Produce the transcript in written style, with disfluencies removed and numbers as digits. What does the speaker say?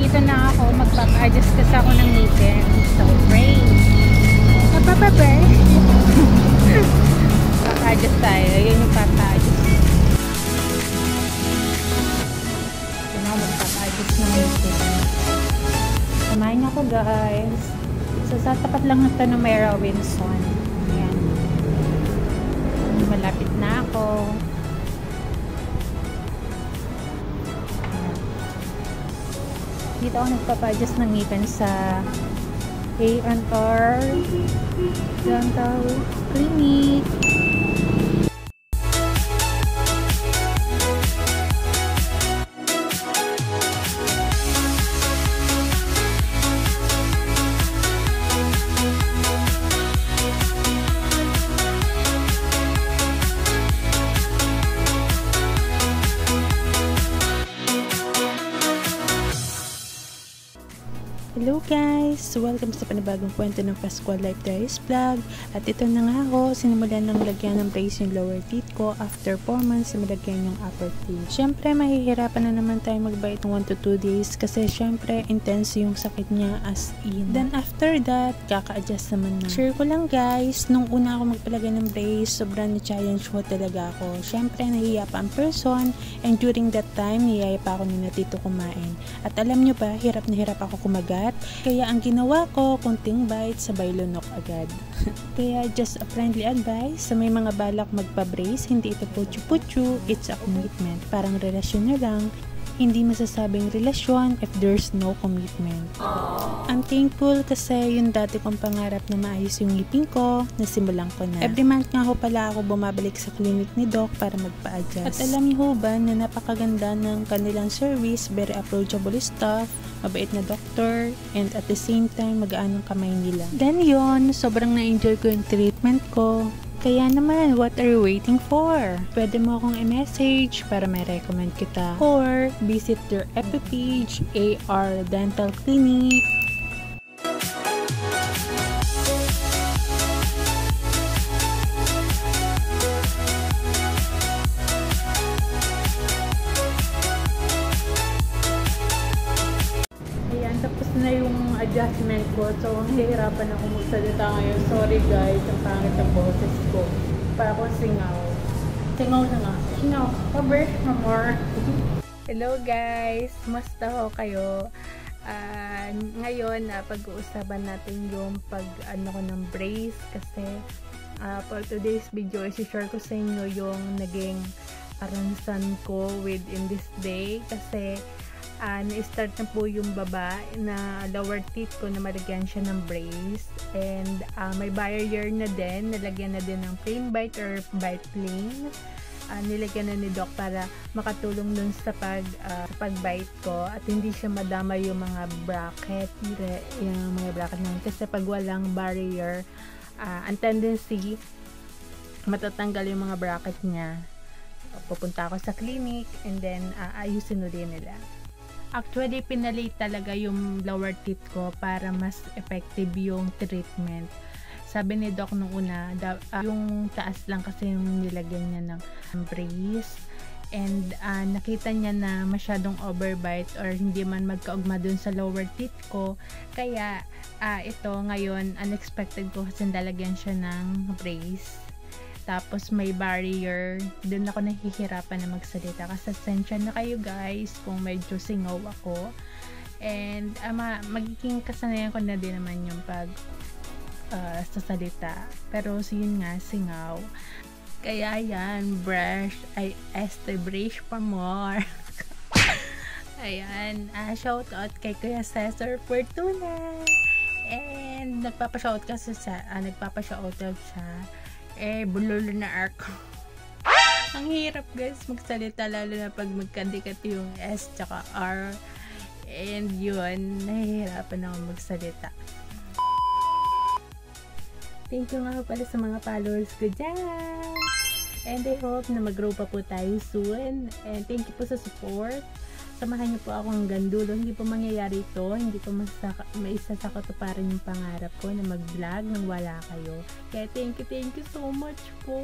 Dito na ako, magpapa-adjust kasi ako ng ngipin. So, pray. Magpapa-brush. Papa-adjust tayo. Yun yung papa-adjust. Dito na ako magpapa-adjust ng ngipin. Samahin niyo ako, guys. So, sa tapat lang ito ng may Robinson. Ayan. Malapit na ako. Dito ako nagpapa-adjust ng ngipin sa A&R Dental Clinic. Hello guys! Welcome sa panibagong kwento ng Pascual Life Diaries Vlog. At ito na nga ako, sinimulan ng lagyan ng brace yung lower teeth ko after 4 months na malagyan yung upper teeth. Syempre, mahihirapan na naman tayo magbite ng 1 to 2 days kasi syempre, intense yung sakit niya as in. Then after that, kaka-adjust naman na. Share ko lang guys, nung una ako magpalagay ng brace, sobrang na-challenge ko talaga ako. Syempre, nahiya pa ang person and during that time, niyaya pa ako ni Natito kumain. At alam nyo ba, hirap na hirap ako kumagat. Kaya ang ginawa ko, kunting bite, sabay lunok agad. Kaya just a friendly advice, sa may mga balak magpa-brace, hindi ito putyu-putyu, it's a commitment. Parang relasyon nyo lang, hindi masasabing relasyon if there's no commitment. I'm thankful kasi yung dati kong pangarap na maayos yung ngipin ko, nasimulan ko na. Every month nga ho pala ako bumabalik sa clinic ni Doc para magpa-adjust. At alam niyo ho ba na napakaganda ng kanilang service, very approachable staff, mabait na doctor, and at the same time, magaan ang kamay nila. Then yun, sobrang na-enjoy ko yung treatment ko. Kaya naman, what are you waiting for? Pwede mo akong i-message para may recommend kita. Or, visit their FB page, AR Dental Clinic. Tapos na yung adjustment ko. So, hihirapan ako magsalita ngayon. Sorry guys, ang pangit ang boses ko. Para ako singaw. Singaw na nga. Singaw. Cover na more. Hello guys! Musta ho kayo? Ngayon, pag-uusapan natin yung pag-ano ko ng brace. Kasi, for today's video, isi-share ko sa inyo yung naging karanasan ko within this day. Kasi, na-start na po yung baba na lower teeth ko na malagyan siya ng brace and may barrier na din, nalagyan na din ng plain bite or bite plane. Nilagyan na ni Doc para makatulong dun sa pag-bite ko at hindi siya madama yung mga bracket naman kasi pag walang barrier ang tendency matatanggal yung mga bracket niya. Pupunta ako sa clinic and then ayusin ulit nila. Actually, pinalate talaga yung lower teeth ko para mas effective yung treatment. Sabi ni Doc nung una, yung taas lang kasi yung nilagyan niya ng brace. And nakita niya na masyadong overbite or hindi man magkaugma dun sa lower teeth ko. Kaya ito ngayon, unexpected ko kasi nalagyan siya ng brace. Tapos may barrier, doon ako nahihirapan na magsalita kasi sensya na kayo guys kung medyo singaw ako. And magiging kasanayan ko na din naman yung pag sasalita. Pero yun nga, singaw. Kaya yan, brush, brush pa more. Ayan, shout out kay Kuya Cesar Fortuna. And nagpapa-shout out siya. Bulol na ako. Ang hirap guys magsalita lalo na pag magkadikit yung S tsaka R. And yun, nahihirapan ako magsalita. Thank you nga pala sa mga followers ko dyan. And I hope na mag-grow pa po tayo soon. And thank you po sa support. Samahan niyo po ako hanggang dulo. Hindi po mangyayari ito. Hindi po maisasakatuparan yung pangarap ko na mag-vlog nang wala kayo. Kaya thank you so much po.